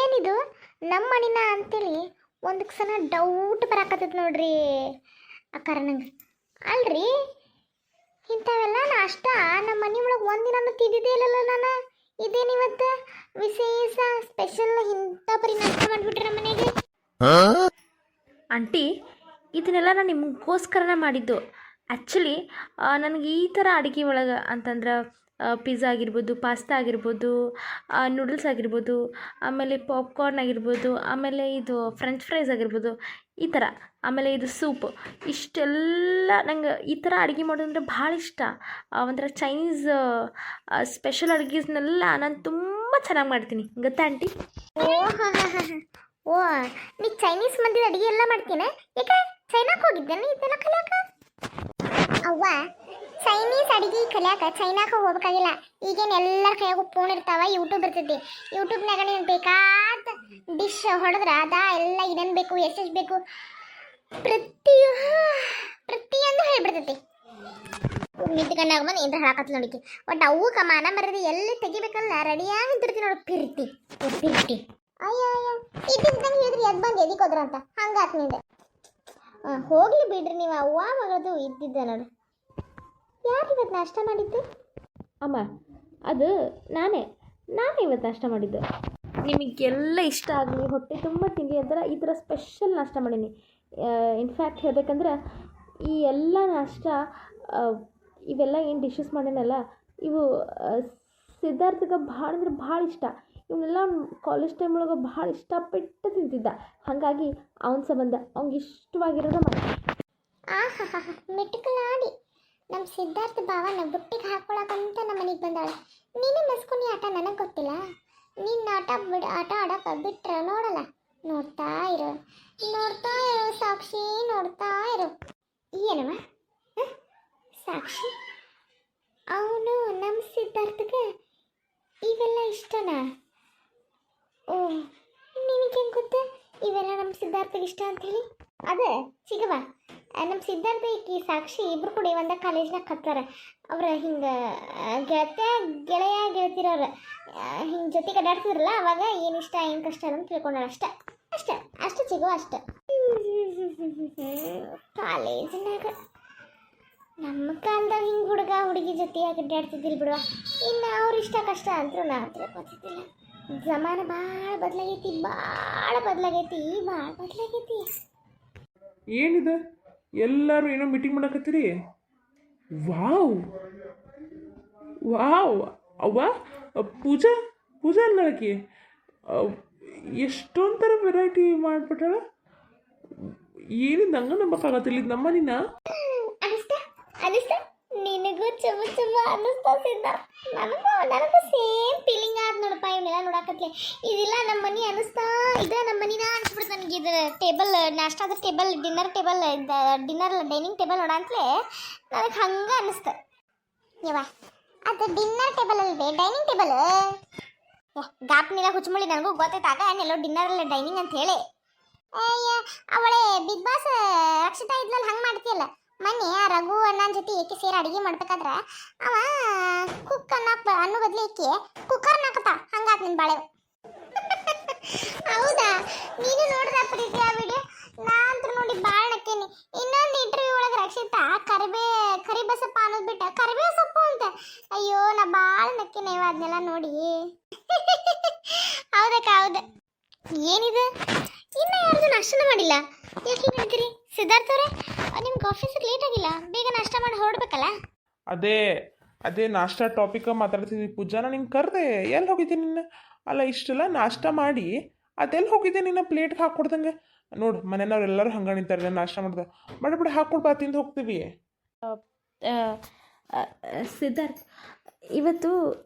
ಏನಿದು ನಮ್ಮ ಮನಿನ ಅಂತೇಳಿ ಒಂದು ಸಲ ಡೌಟ್ ಬರಾಕತ್ತೈತೆ ನೋಡ್ರಿ ಅಕ್ಕಾರ ನಂಗೆ. ಅಲ್ರಿ ಇಂಥವೆಲ್ಲ ನಾಷ್ಟ ನಮ್ಮ ಮನೆ ಒಳಗೆ ಒಂದಿನ ತಿಂದಿದ್ದೇ ಇಲ್ಲಲ್ಲ ನಾನು. ಇದೇನಿವತ್ತು ವಿಶೇಷ ಸ್ಪೆಷಲ್ ಇಂಥ ಪರಿ ನಾಷ್ಟ ಮಾಡಿಬಿಟ್ರೆ ನಮ್ಮ ಮನೆಗೆ. ಆಂಟಿ, ಇದನ್ನೆಲ್ಲ ನಾನು ನಿಮಗೋಸ್ಕರನೇ ಮಾಡಿದ್ದು. ಆ್ಯಕ್ಚುಲಿ ನನಗೆ ಈ ಥರ ಅಡುಗೆ ಒಳಗೆ ಅಂತಂದ್ರೆ ಪಿಜ್ಜಾ ಆಗಿರ್ಬೋದು, ಪಾಸ್ತಾ ಆಗಿರ್ಬೋದು, ನೂಡಲ್ಸ್ ಆಗಿರ್ಬೋದು, ಆಮೇಲೆ ಪಾಪ್ಕಾರ್ನ್ ಆಗಿರ್ಬೋದು, ಆಮೇಲೆ ಇದು ಫ್ರೆಂಚ್ ಫ್ರೈಸ್ ಆಗಿರ್ಬೋದು, ಈ ಥರ, ಆಮೇಲೆ ಇದು ಸೂಪ್, ಇಷ್ಟೆಲ್ಲ ನಂಗೆ ಈ ಥರ ಅಡುಗೆ ಮಾಡೋದಂದ್ರೆ ಭಾಳ ಇಷ್ಟ. ಒಂಥರ ಚೈನೀಸ್ ಸ್ಪೆಷಲ್ ಅಡುಗೆಸ್ನೆಲ್ಲ ನಾನು ತುಂಬ ಚೆನ್ನಾಗಿ ಮಾಡ್ತೀನಿ, ಗೊತ್ತಾ ಆಂಟಿ? ಓ ನೀ ಚೈನೀಸ್ ಮಂದಿ ಅಡುಗೆ ಎಲ್ಲ ಮಾಡ್ತೀನಿ. ಯಾಕೆ ಚೈನಾಕ್ಕೆ ಹೋಗಿದ್ದೇನೆ ಇದೆಲ್ಲ ಕಲಿಯಾಕ? ಅವ್ವ, ಚೈನೀಸ್ ಅಡುಗೆ ಕಲಿಯಾಕ ಚೈನಾಕ್ಕೆ ಹೋಗ್ಬೇಕಾಗಿಲ್ಲ. ಈಗೇನು ಎಲ್ಲರ ಕೈಯಾಗೂ ಫೋನ್ ಇರ್ತಾವ, ಯೂಟ್ಯೂಬ್ ಇರ್ತೈತಿ. ಯೂಟ್ಯೂಬ್ನಾಗ ನೀನು ಬೇಕಾದ ಡಿಶ್ ಹೊಡೆದ್ರೆ ಅದ ಎಲ್ಲ ಏನೇನು ಬೇಕು, ಎಷ್ಟೆಷ್ಟು ಬೇಕು ಪ್ರತಿಯೊಂದು ಹೇಳ್ಬಿಡ್ತೈತಿ. ನಿಂತ್ಕೊಂಡಾಗ ಬಂದು ಏನ್ರ ಹೇಳಕತ್ಲ ನೋಡಿಕೆ. ಒಟ್ಟು ಅವು ಕಮಾನ ಮರದ ಎಲ್ಲಿ ತೆಗಿಬೇಕಲ್ಲ ರೆಡಿಯಾಗಿ ನಿಂತಿರ್ತೀನಿ ನೋಡಿ. ಪಿರ್ತಿ ಅಯ್ಯೋ ಇದ್ದಂಗೆ ಹೇಳಿದ್ರಿ ಎದ್ ಬಂದು ಎದಿಕ್ ಹೋದ್ರ ಅಂತ ಹಂಗಾತ್ ನಿಂದೆ. ಹೋಗ್ಲಿ ಬಿಡ್ರಿ, ನೀವು ಅವ್ವ ಮಗಳದು ಇದ್ದಿದ್ದೆ ನೋಡಿ. ಯಾರು ಇವತ್ತು ನಾಷ್ಟ ಮಾಡಿದ್ದು? ಅಮ್ಮ, ಅದು ನಾನೇ ಇವತ್ತು ನಾಷ್ಟ ಮಾಡಿದ್ದು. ನಿಮಗೆಲ್ಲ ಇಷ್ಟ ಆಗಲಿ, ಹೊಟ್ಟೆ ತುಂಬ ತಿಂಡಿ ಅಂತಾರೆ ಈ ಥರ ಸ್ಪೆಷಲ್ ನಾಷ್ಟ ಮಾಡೀನಿ. ಇನ್ಫ್ಯಾಕ್ಟ್ ಹೇಳ್ಬೇಕಂದ್ರೆ ಈ ಎಲ್ಲ ನಾಷ್ಟ ಇವೆಲ್ಲ ಏನು ಡಿಶಸ್ ಮಾಡೀನಲ್ಲ, ಇವು ಸಿದ್ಧಾರ್ಥಗೆ ಭಾಳ ಅಂದ್ರೆ ಭಾಳ ಇಷ್ಟ. ಇವನ್ನೆಲ್ಲ ಅವ್ನು ಕಾಲೇಜ್ ಟೈಮ್ ಒಳಗೆ ಭಾಳ ಇಷ್ಟಪಟ್ಟು ತಿಂತಿದ್ದ. ಹಾಗಾಗಿ ಅವನ ಸಂಬಂಧ ಅವ್ನಿಗೆ ಇಷ್ಟವಾಗಿರೋದ ಮಾಡಿ. ಮಿಟ್ಕಲಾಡಿ ನಮ್ಮ ಸಿದ್ಧಾರ್ಥ ಭಾವನ ಬುಟ್ಟಿಗೆ ಹಾಕೊಳಕಂತ ನಮ್ಮ ಮನೆಗೆ ಬಂದಾಳೆ. ನೀನು ನಸ್ಕೊಂಡು ಆಟ ನನಗೆ ಗೊತ್ತಿಲ್ಲ. ನಿನ್ನ ಆಟ ಆಡಕ್ಕೆ ಬಿಟ್ರೆ ನೋಡಲ್ಲ. ನೋಡ್ತಾ ಇರು ಸಾಕ್ಷಿ, ನೋಡ್ತಾ ಇರು. ಏನವ ಸಾಕ್ಷಿ, ಅವನು ನಮ್ಮ ಸಿದ್ಧಾರ್ಥಗೆ ಇವೆಲ್ಲ ಇಷ್ಟನಾ? ಓ, ನಿನಗೆ ಹೆಂಗೆ ಗೊತ್ತ ಇವೆಲ್ಲ ನಮ್ಮ ಸಿದ್ಧಾರ್ಥಗೆ ಇಷ್ಟ ಅಂಥೇಳಿ? ಅದೇ ಸಿಗವ, ನಮ್ಮ ಸಿದ್ಧಾರ್ಥ ಈಕಿ ಸಾಕ್ಷಿ ಇಬ್ರು ಕೂಡ ಒಂದ ಕಾಲೇಜ್ನಾಗ ಕತ್ತಾರೆ. ಅವ್ರ ಹಿಂಗೆ ಗೆಳತಿರೋರು ಹಿಂಗೆ ಜೊತೆಗೆ ಅಡ್ಡಾಡ್ತಿದ್ರಲ್ಲ, ಅವಾಗ ಏನು ಇಷ್ಟ ಏನು ಕಷ್ಟ ಅಂತ ತಿಳ್ಕೊಂಡಾಳ. ಅಷ್ಟೇ ಸಿಗುವ ಅಷ್ಟೆ. ಕಾಲೇಜಿನಾಗ ನಮ್ಮ ಕಾಲದಾಗ ಹಿಂಗೆ ಹುಡುಗ ಹುಡುಗಿ ಜೊತೆಯಾಗಿ ಅಡ್ಡಾಡ್ತಿದ್ದಿಲ್ಲ ಬಿಡುವ. ಇನ್ನು ಅವ್ರ ಇಷ್ಟ ಕಷ್ಟ ಅಂತೂ ನಾ ಗೊತ್ತಿದ್ದಿಲ್ಲ. ಜಮಾನ ಭಾಳ ಬದಲಾಗೈತಿ. ಏನಿದೆ ಎಲ್ಲರೂ ಏನೋ ಮೀಟಿಂಗ್ ಮಾಡಕತ್ತೀರಿ? ವಾವ್ ಅವ್ವ, ಪೂಜಾ ಅನ್ನೋಕೆ ಎಷ್ಟೊಂದು ಥರ ವೆರೈಟಿ ಮಾಡಿಬಿಟ್ಟಾಳ. ಏನಿದೆ ನಂಗೆ ನಂಬಕ್ಕಾಗತ್ತಿಲ್ಲ. ಇದು ನಮ್ಮ ಮನಿನ ಅನಿಸ್ತಾ ನಿನಗೂ ಚುಮ್ಮ ಅನ್ನಿಸ್ತಾ ಸಿದ್ಧಾರ್ಥ? ನನಗೂ ಸೇಮ್ ಫೀಲಿಂಗ್ ಆದ ನೋಡಪ್ಪ. ಇವನ್ನೆಲ್ಲ ನೋಡಕತ್ಲೆ ಇದಿಲ್ಲ ನಮ್ಮ ಮನೆ ಅನ್ನಿಸ್ತಾ ಇದೆ. ನಮ್ಮ ಮನಿನ ಅನ್ಸ್ಬಿಡ್ತು ನನಗೆ. ಇದು ಟೇಬಲ್, ನಾಷ್ಟಾದ ಟೇಬಲ್, ಡಿನ್ನರ್ ಡೈನಿಂಗ್ ಟೇಬಲ್ ನೋಡಂತಲೇ ನನಗೆ ಹಂಗೆ ಅನ್ನಿಸ್ತು. ಯವ್ವ, ಅದು ಡಿನ್ನರ್ ಟೇಬಲ್ ಅಲ್ವೇ, ಡೈನಿಂಗ್ ಟೇಬಲ್. ಗಾಪ್ನಿಲ್ಲ ಹುಚ್ಚಮುಳಿ, ನನಗೂ ಗೊತ್ತೈತಾಗ ಎಲ್ಲೋ ಡಿನ್ನರ್ ಅಲ್ಲ ಡೈನಿಂಗ್ ಅಂತ ಹೇಳಿ. ಅವಳೆ ಬಿಗ್ ಬಾಸ್ ರಕ್ಷಿತಾ ಇದ್ಲಲ್ಲಿ ಹಂಗೆ ಮಾಡ್ತೀಯಲ್ಲ. ಮೊನ್ನೆ ಆ ರಘು ಅಣ್ಣನ ಜೊತೆ ಏಕೆ ಸೇರಿ ಅಡುಗೆ ಮಾಡ್ಬೇಕಾದ್ರೆ ಅವ ಕುಕ್ ಅನ್ನೋ ಬದಲು ಏಕೆ ಕುಕ್ಕರ್ ನಾಕತ್ತ. ಹಂಗಾತ್ ನಿನ್ ಬಾಳೆ. ಹೌದಾ, ನೀನು ನೋಡ್ದ ಪ್ರೀತಿ ಆ ವಿಡಿಯೋ? ನಾ ಅಂತೂ ನೋಡಿ ಭಾಳ ನಕ್ಕೇನಿ. ಇನ್ನೊಂದು ಇಂಟರ್ವ್ಯೂ ಒಳಗೆ ರಕ್ಷಿತಾ ಕರಿಬಸಪ್ಪ ಅನ್ನೋದು ಬಿಟ್ಟ ಕರಿಬೇವು ಸೊಪ್ಪು ಅಂತ. ಅಯ್ಯೋ, ನಾ ಭಾಳ ನಕ್ಕೇನಿ ಅದನ್ನೆಲ್ಲ ನೋಡಿ. ಹೌದು. ಏನಿದೆ ಇನ್ನು ಯಾರ್ದು ನಾಷ್ಟನ ಮಾಡಿಲ್ಲ? ಯಾಕೆ ಹೇಳ್ತೀರಿ ಸಿದ್ಧಾರ್ಥ ಅವರೇ? ನಿಮ್ಗೆ ಆಫೀಸಿಗೆ ಲೇಟ್ ಆಗಿಲ್ಲ? ಬೇಗ ನಾಷ್ಟ ಮಾಡಿ ಹೊರಡ್ಬೇಕಲ್ಲ? ಅದೇ ನಾಷ್ಟ ಟಾಪಿಕ್ ಮಾತಾಡ್ತಿದ್ವಿ. ಪೂಜಾನ ನಿನ್ನ ಕರೆದೆ, ಎಲ್ಲಿ ಹೋಗಿದ್ದೀನಿ ನಿನ್ನ? ಅಲ್ಲ, ಇಷ್ಟೆಲ್ಲ ನಾಷ್ಟ ಮಾಡಿ ಅದೆಲ್ಲಿ ಹೋಗಿದ್ದೆ ನಿನ್ನ ಪ್ಲೇಟ್ಗೆ ಹಾಕ್ಕೊಡ್ದಂಗೆ? ನೋಡು, ಮನೆಯವ್ರು ಎಲ್ಲರೂ ಹಂಗೆ ನಿಂತಾರೆ ನಾಷ್ಟ ಮಾಡ್ದೆ. ಬಿಡ ಹಾಕ್ಕೊಡ್ಬಾ, ತಿಂದು ಹೋಗ್ತೀವಿ. ಸಿದ್ಧಾರ್ಥ್, ಇವತ್ತು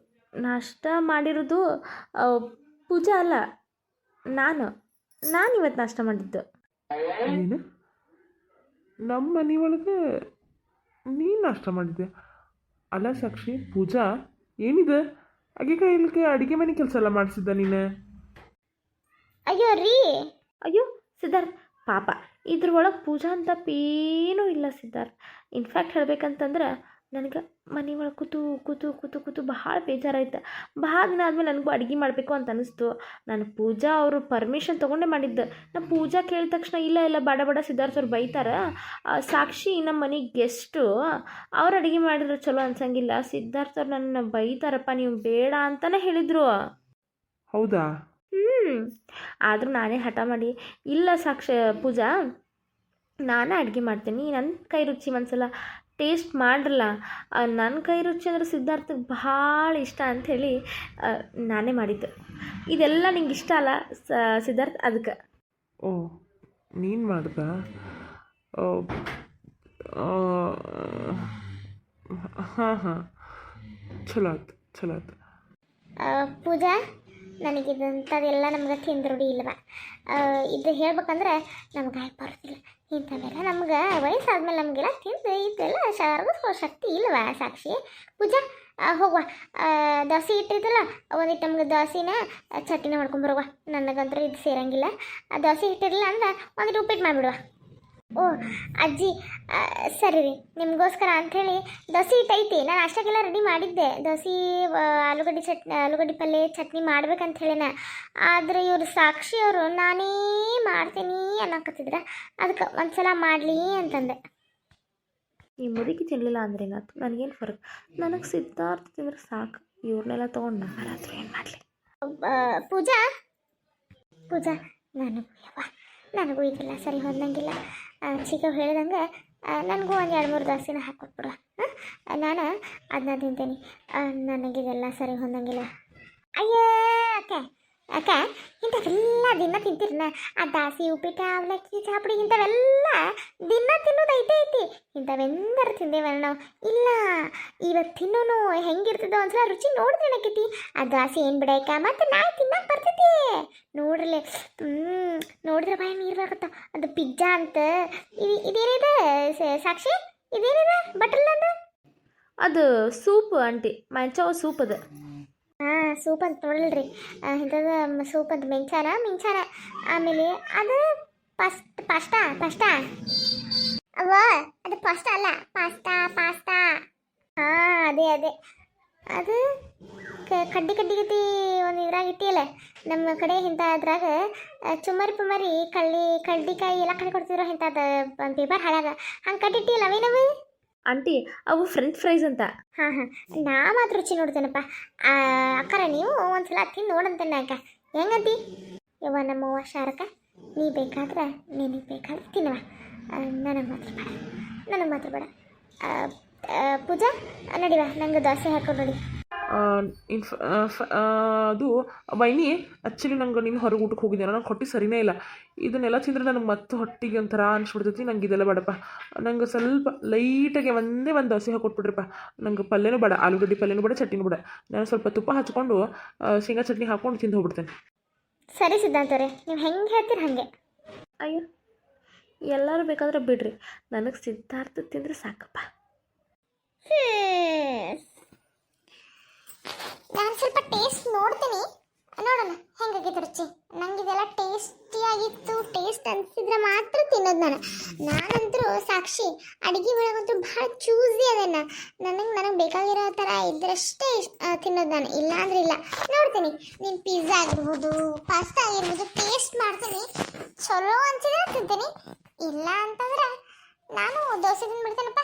ನಾಷ್ಟ ಮಾಡಿರೋದು ಪೂಜಾ ಅಲ್ಲ, ನಾನು ಇವತ್ತು ನಾಷ್ಟ ಮಾಡಿದ್ದು. ಏನು, ನಮ್ಮ ಮನೆ ಒಳಗೆ ನೀನು ನಾಷ್ಟ ಮಾಡಿದ್ದೆ? ಅಲ್ಲ ಸಾಕ್ಷಿ, ಪೂಜಾ ಏನಿದೆ? ಅಗೇಕ ಇಲ್ಲಿಗೆ ಅಡುಗೆ ಮನೆ ಕೆಲಸ ಎಲ್ಲ ಮಾಡಿಸಿದ್ದ ನೀನು? ಅಯ್ಯೋ ಸಿದ್ಧಾರ್ಥ್, ಪಾಪ ಇದ್ರೊಳಗೆ ಪೂಜಾ ಅಂತ ಏನೂ ಇಲ್ಲ ಸಿದ್ಧಾರ್ಥ್. ಇನ್ಫ್ಯಾಕ್ಟ್ ಹೇಳ್ಬೇಕಂತಂದ್ರೆ ನನಗೆ ಮನೆ ಒಳಗೆ ಕೂತು ಭಾಳ ಬೇಜಾರಾಯ್ತು. ಭಾಳ ದಿನ ಆದಮೇಲೆ ನನಗೂ ಅಡುಗೆ ಮಾಡಬೇಕು ಅಂತ ಅನ್ನಿಸ್ತು. ನಾನು ಪೂಜಾ ಅವರು ಪರ್ಮಿಷನ್ ತೊಗೊಂಡೇ ಮಾಡಿದ್ದೆ. ನಾನು ಪೂಜಾ ಕೇಳಿದ ತಕ್ಷಣ ಇಲ್ಲ ಬಡ ಸಿದ್ಧಾರ್ಥ ಅವ್ರು ಬೈತಾರೆ, ಸಾಕ್ಷಿ ನಮ್ಮ ಮನೆಗೆ ಗೆಸ್ಟು, ಅವ್ರು ಅಡುಗೆ ಮಾಡಿದ್ರೆ ಚಲೋ ಅನ್ಸಂಗಿಲ್ಲ, ಸಿದ್ಧಾರ್ಥ ಅವ್ರು ನನ್ನ ಬೈತಾರಪ್ಪ, ನೀವು ಬೇಡ ಅಂತಲೇ ಹೇಳಿದರು. ಹೌದಾ? ಆದರೂ ನಾನೇ ಹಠ ಮಾಡಿ, ಇಲ್ಲ ಪೂಜಾ ನಾನೇ ಅಡುಗೆ ಮಾಡ್ತೀನಿ, ನನ್ನ ಕೈ ರುಚಿ ಒಂದ್ಸಲ ಟೇಸ್ಟ್ ಮಾಡ್ರಲ್ಲ, ನನ್ನ ಕೈ ರುಚಿ ಅಂದ್ರೆ ಸಿದ್ಧಾರ್ಥಕ್ಕೆ ಭಾಳ ಇಷ್ಟ ಅಂಥೇಳಿ ನಾನೇ ಮಾಡಿದ್ದು. ಇದೆಲ್ಲ ನಿಂಗೆ ಇಷ್ಟ ಅಲ್ಲ ಸಿದ್ಧಾರ್ಥ, ಅದಕ್ಕೆ. ಓ, ನೀನು ಮಾಡ್ದ? ಹಾಂ, ಚಲೋ ಆಯ್ತು. ಪೂಜಾ, ನನಗಿದಂಥದ್ದೆಲ್ಲ ನಮ್ಗೆ ತಿಂದ್ರುಡಿ ಇಲ್ವ. ಇದು ಹೇಳ್ಬೇಕಂದ್ರೆ ನಮ್ಗೆ ಬರೋದಿಲ್ಲ ಇಂಥವೆಲ್ಲ. ನಮ್ಗೆ ವಯಸ್ಸಾದ್ಮೇಲೆ ನಮಗೆಲ್ಲ ತಿಂದು ಇದೆಲ್ಲ ಸರ್ವಿಸ್ಕೋ ಶಕ್ತಿ ಇಲ್ವ ಸಾಕ್ಷಿ? ಪೂಜಾ ಹೋಗುವ, ದೋಸೆ ಇಟ್ಟಿದ್ದಲ್ಲ ಒಂದಿಟ್ಟು ನಮ್ಗೆ ದೋಸೆನ ಚಟ್ನಿನ ಮಾಡ್ಕೊಂಬರುವ. ನನಗಂತೂ ಇದು ಸೇರಂಗಿಲ್ಲ. ಆ ದೋಸೆ ಇಟ್ಟಿರಲಿಲ್ಲ ಅಂದ್ರೆ ಒಂದಿಟ್ಟು ಉಪ್ಪಿಟ್ಟು ಮಾಡಿಬಿಡುವ. ಓ ಅಜ್ಜಿ, ಸರಿ ರೀ, ನಿಮಗೋಸ್ಕರ ಅಂಥೇಳಿ ದೋಸೆ ಹಿಟ್ಟೈತಿ. ನಾನು ಅಷ್ಟಾಗೆಲ್ಲ ರೆಡಿ ಮಾಡಿದ್ದೆ. ದೋಸೆ ಆಲೂಗಡ್ಡೆ ಪಲ್ಯ ಚಟ್ನಿ ಮಾಡ್ಬೇಕಂತ ಹೇಳಿನ. ಆದರೆ ಇವರು ಸಾಕ್ಷಿಯವರು ನಾನೇ ಮಾಡ್ತೀನಿ ಅನ್ನಕತ್ತಿದ್ರ, ಅದಕ್ಕೆ ಒಂದ್ಸಲ ಮಾಡಲಿ ಅಂತಂದೆ. ಈ ಮುದುಕಿ ತಿನ್ನಲಿಲ್ಲ ಅಂದ್ರೆ ಏನಾಯ್ತು, ನನಗೇನು ಫರ್ಕ್? ನನಗೆ ಸಿದ್ಧಾರ್ಥ ತಿಂದ್ರೆ ಸಾಕು. ಇವ್ರನ್ನೆಲ್ಲ ತೊಗೊಂಡು ನಾನಾದರೂ ಏನು ಮಾಡಲಿ? ಪೂಜಾ ನನಗೂ ಇದೆಲ್ಲ ಸರಿ ಹೊಂದಂಗಿಲ್ಲ. ಚಿಕ್ಕ ಹೇಳ್ದಂಗೆ ನನಗೂ ಒಂದು 2-3 ದೋಸೆನ ಹಾಕ್ಕೊಟ್ಬಿಡು. ನಾನು ಅದನ್ನ ತಿಂತೀನಿ. ನನಗಿದೆಲ್ಲ ಸರಿ ಹೊಂದಂಗಿಲ್ಲ. ಅಯ್ಯೋ ಅಕ್ಕ ಇಂಥವೆಲ್ಲ ದಿನ ತಿಂತೀರನ? ಆ ದಾಸಿ ಉಪ್ಪಿಟ್ಟು ಅವಲಕ್ಕಿ ಚಾಪಡಿ ಇಂಥವೆಲ್ಲ ದಿನ ತಿನ್ನೋದು ಐತಿ. ಇಂಥವೆಂದರು ತಿಂದೇವ ನಾವು? ಇಲ್ಲ, ಇವತ್ತು ತಿನ್ನೋನು ಹೆಂಗಿರ್ತದೋ ಒಂದ್ಸಲ ರುಚಿ ನೋಡಿದ್ರೆ ಏನಕ್ಕೈತಿ. ಆ ದಾಸಿ ಏನು ಬಿಡಾಕ ಮತ್ತೆ ನಾಳೆ ತಿನ್ನಕ್ಕೆ ಬರ್ತೈತಿ. ನೋಡ್ರಲೆ, ನೋಡಿದ್ರೆ ಬಾಯಿ ನೀರು ಬರತ್ತ. ಅದು ಪಿಜ್ಜಾ ಅಂತ. ಇದೇನಿದೆ ಸಾಕ್ಷಿ? ಇದೇನಿದೆ ಬಟಲ್ ಅದು? ಅದು ಸೂಪ್ ಆಂಟಿ, ಮಂಚಾವ ಸೂಪ್ ಅದು. ಹಾಂ, ಸೂಪ್ ಅಂತ ನೋಡಲ್ರಿ, ಇಂಥದ್ದು ಸೂಪ್ ಅಂತ ಮಿಂಚಾನ. ಆಮೇಲೆ ಅದು ಪಾಸ್ತಾ ಅವ್ವ, ಅದು ಪಾಸ್ತಾ ಅಲ್ಲ, ಪಾಸ್ತಾ. ಹಾಂ, ಅದೇ ಅದು ಕಡ್ಡಿ ಗತಿ ಒಂದು ಇದ್ರಾಗ ಇಟ್ಟಿಯಲ್ಲ ನಮ್ಮ ಕಡೆ. ಇಂಥ ಅದ್ರಾಗ ಚುಮ್ಮರಿ ಕಡ್ಡಿಕಾಯಿ ಎಲ್ಲ ಕಡೆ ಕೊಡ್ತಿದ್ರು ಇಂಥದ್ದು ಪೇಪರ್ ಹಾಳಾಗ ಹಂಗೆ ಕಟ್ಟಿಟ್ಟಿಯಲ್ಲ ಅವೇನವು ಆಂಟಿ? ಅವು ಫ್ರೆಂಚ್ ಫ್ರೈಸ್ ಅಂತ. ಹಾಂ, ನಾ ಮಾತ್ರ ರುಚಿ ನೋಡ್ತೇನಪ್ಪ. ಅಕ್ಕರ ನೀವು ಒಂದ್ಸಲ ತಿಂದು ನೋಡಂತೇನೆ ಅಕ್ಕ. ಹೆಂಗಂತಿ ಯವ್ವ ನಮ್ಮವ್ವ ಶಾರಕ? ನಿನಗೆ ಬೇಕಾದ್ರೆ ತಿನ್ನವ, ನನಗೆ ಮಾತ್ರ ಬೇಡ. ಪೂಜಾ ನಡಿವ, ನಂಗೆ ದೋಸೆ ಹಾಕೊಂಡು ನೋಡಿ. ಅದು ವೈನಿ, ಆ್ಯಕ್ಚುಲಿ ನಂಗೆ ನೀನು ಹೊರಗೆ ಊಟಕ್ಕೆ ಹೋಗಿದ್ದೆ, ನನಗೆ ಹೊಟ್ಟೆ ಸರಿನೇ ಇಲ್ಲ. ಇದನ್ನೆಲ್ಲ ತಿಂದರೆ ನನಗೆ ಮತ್ತೆ ಹೊಟ್ಟೆಗೆ ಒಂಥರ ಅನ್ಸ್ಬಿಡ್ತೈತಿ. ನಂಗೆ ಇದೆಲ್ಲ ಬೇಡಪ್ಪ. ನಂಗೆ ಸ್ವಲ್ಪ ಲೈಟಾಗಿ ಒಂದು ದೋಸೆ ಹಾಕೊಟ್ಬಿಡ್ರಿಪ್ಪ. ನಂಗೆ ಪಲ್ಯನೂ ಬೇಡ, ಆಲೂಗಡ್ಡೆ ಪಲ್ಯನೂ ಬೇಡ, ಚಟ್ನಿನೂ ಬೇಡ. ನಾನು ಸ್ವಲ್ಪ ತುಪ್ಪ ಹಚ್ಕೊಂಡು ಶೇಂಗಾ ಚಟ್ನಿ ಹಾಕ್ಕೊಂಡು ತಿಂದು ಹೋಗ್ಬಿಡ್ತೇನೆ. ಸರಿ ಸಿದ್ಧಾಂತವ್ರೆ, ನೀವು ಹೆಂಗೆ ಹೇಳ್ತೀರಿ ಹಾಗೆ. ಅಯ್ಯೋ, ಎಲ್ಲರೂ ಬೇಕಾದ್ರೆ ಬಿಡ್ರಿ, ನನಗೆ ಸಿದ್ಧಾರ್ಥ ತಿಂದರೆ ಸಾಕಪ್ಪ. ನಾನು ಸ್ವಲ್ಪ ಟೇಸ್ಟ್ ನೋಡ್ತೀನಿ, ನೋಡೋಣ ಹೆಂಗಾಗಿತ್ತು ರುಚಿ. ನಂಗಿದೆಲ್ಲ ಟೇಸ್ಟಿಯಾಗಿತ್ತು, ಟೇಸ್ಟ್ ಅನಿಸಿದ್ರೆ ಮಾತ್ರ ತಿನ್ನೋದು. ನಾನಂತರೂ ಸಾಕ್ಷಿ ಅಡುಗೆ ಒಳಗಂತೂ ಭಾಳ ಚೂಸಿ ಅದನ್ನು. ನನಗೆ ಬೇಕಾಗಿರೋ ಥರ ಇದ್ರಷ್ಟೇ ತಿನ್ನೋದು ನಾನು, ಇಲ್ಲ ಅಂದ್ರೆ ಇಲ್ಲ. ನೋಡ್ತೀನಿ, ನೀನು ಪಿಜ್ಜಾ ಆಗಿರ್ಬೋದು, ಪಾಸ್ತಾ ಆಗಿರ್ಬೋದು ಟೇಸ್ಟ್ ಮಾಡ್ತೀನಿ. ಚಲೋ ಅನ್ಸಿದ್ರೆ ತಿಂತೀನಿ, ಇಲ್ಲ ಅಂತಂದ್ರೆ ನಾನು ದೋಸೆ ತಿಂದ್ಬಿಡ್ತೇನಪ್ಪ.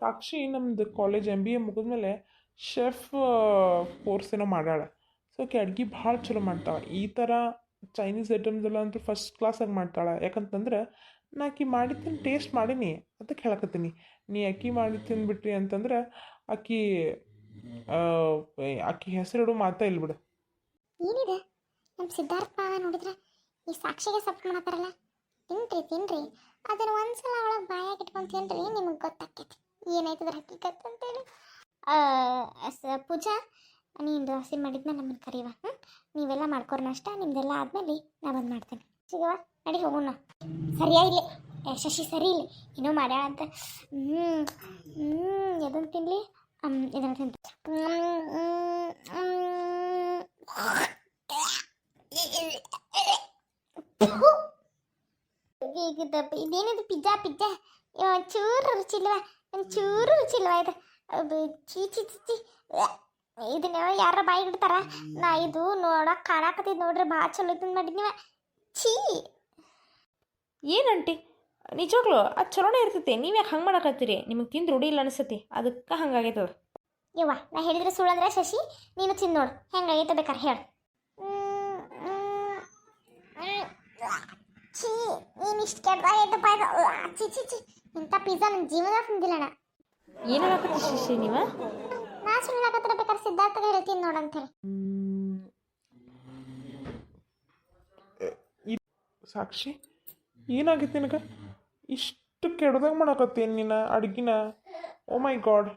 ಸಾಕ್ಷಿ ನಮ್ಮದು ಕಾಲೇಜ್ MBA ಮುಗಿದ್ಮೇಲೆ ಶೆಫ್ ಕೋರ್ಸ್ ಏನೋ ಮಾಡ್ಯಾಳ. ಸೊ ಆಕೆ ಅಡ್ಗೆ ಭಾಳ ಚಲೋ ಮಾಡ್ತಾಳೆ. ಈ ಥರ ಚೈನೀಸ್ ಐಟಮ್ಸ್ ಎಲ್ಲ ಅಂತೂ ಫಸ್ಟ್ ಕ್ಲಾಸಾಗಿ ಮಾಡ್ತಾಳೆ. ಯಾಕಂತಂದ್ರೆ ನಾ ಆಕೆ ಮಾಡಿದ್ದನ್ನು ಟೇಸ್ಟ್ ಮಾಡೀನಿ, ಅದಕ್ಕೆ ಹೇಳಕತ್ತೀನಿ. ನೀ ಆಕೆ ಮಾಡಿ ತಿಂದ್ಬಿಟ್ರಿ ಅಂತಂದ್ರೆ ಆಕೆ ಹೆಸರಿಡು ಮಾತಾ ಇಲ್ಲ ಬಿಡು. ಏನಿದೆ ನಮ್ಮ ಸಿದ್ಧಾರ್ಥ ನೋಡಿದ್ರೆ ಈ ಸಾಕ್ಷಿಗೆ ಸಪೋರ್ಟ್ ಮಾಡತ್ತಾರಲ್ಲ. ತಿನ್ರಿ ಅದನ್ನು ಒಂದ್ಸಲ ಒಳಗೆ ಬಾಯಾಗಿ ಇಟ್ಕೊಂಡು ತಿನ್ರಿ, ನಿಮಗೆ ಗೊತ್ತಾಗ್ತೈತಿ ಏನಾಯ್ತದ್ರ ಹಕ್ಕಿಕತ್ ಅಂತೇಳಿ. ಪೂಜಾ, ನೀನು ದೋಸೆ ಮಾಡಿದ್ನ ನಮ್ಮನ್ನು ಕರೀವ. ನೀವೆಲ್ಲ ಮಾಡ್ಕೊರಿ ಅಷ್ಟ, ನಿಮ್ದೆಲ್ಲ ಆದಮೇಲೆ ನಾ ಬಂದು ಮಾಡ್ತೇನೆ. ಸಿಗವ, ನಡಿ ಹೋಗೋಣ. ಸರಿಯಾ ಇಲ್ಲಿ ಶಶಿ, ಸರಿ ಇಲ್ಲಿ ಏನೋ ಮಾಡ್ಯಾಳ ಅಂತ. ಎದನ್ನು ತಿನ್ನಲಿ? ಇದನ್ನು ತಿಂತ. ಇದೇನಿದು ಪಿಜ್ಜಾ ಒಂಚೂರು ರುಚಿ ಇಲ್ವಾ ಒಂಚೂರು ರುಚಿ ಇಲ್ವಾ ಇದು ಅದು ಚೀ ಚಿ ಚಿ ಚಿ ಇದನ್ನ ಯಾರ ಬಾಯಿ ಇಡ್ತಾರ ನಾ ಇದು ನೋಡಕ್ಕೆ ಕಾಣಕತ್ತಿದ್ ನೋಡ್ರಿ ಭಾಳ ಚಲೋ ಇತ್ತು ಮಾಡಿದ್ ನೀವ ಛೀ ಏನಂಟಿ ನಿಜವಾಗ್ಲು ಅದು ಚಲೋನೇ ಇರ್ತೈತಿ ನೀವು ಯಾಕೆ ಹಂಗೆ ಮಾಡಕತ್ತೀರಿ ನಿಮಗೆ ತಿಂದು ರೂಢಿ ಇಲ್ಲ ಅನಿಸ್ತತಿ ಅದಕ್ಕೆ ಹಂಗಾಗೈತದ ಯವ್ವ ನಾ ಹೇಳಿದ್ರೆ ಸುಳ್ಳಂದ್ರೆ ಶಶಿ ನೀನು ತಿಂದು ನೋಡು ಹೆಂಗಾಗೈತೆ ಬೇಕಾರೆ ಹೇಳು ಛೀ ನೀನು ಇಷ್ಟು ಕೆಟ್ಟದಾಗೈತಪ್ಪ ಇದು ಚಿ ಚಿ ಚಿ ಇಂಥ ಪಿಜ್ಜಾ ನನ್ನ ಜೀವನ ತಿಂದಿಲ್ಲಣ್ಣ ಏನು ಹೇಳಕತ್ತಿ ಶಿಶಿ ನೀವು ನಾ ಸುಳ್ಳಾಕತ್ರ ಬೇಕಾದ್ರೆ ಸಿದ್ಧಾರ್ಥಗೆ ಹೇಳ್ತೀನಿ ನೋಡಂತೇಳಿ ಸಾಕ್ಷಿ ಏನಾಗಿತ್ತು ನಿನಗೆ ಇಷ್ಟು ಕೆಡ್ದಾಗ ಮಾಡಕತ್ತೇನು ನೀನು ಅಡ್ಗಿನ ಓ ಮೈ ಗಾಡ್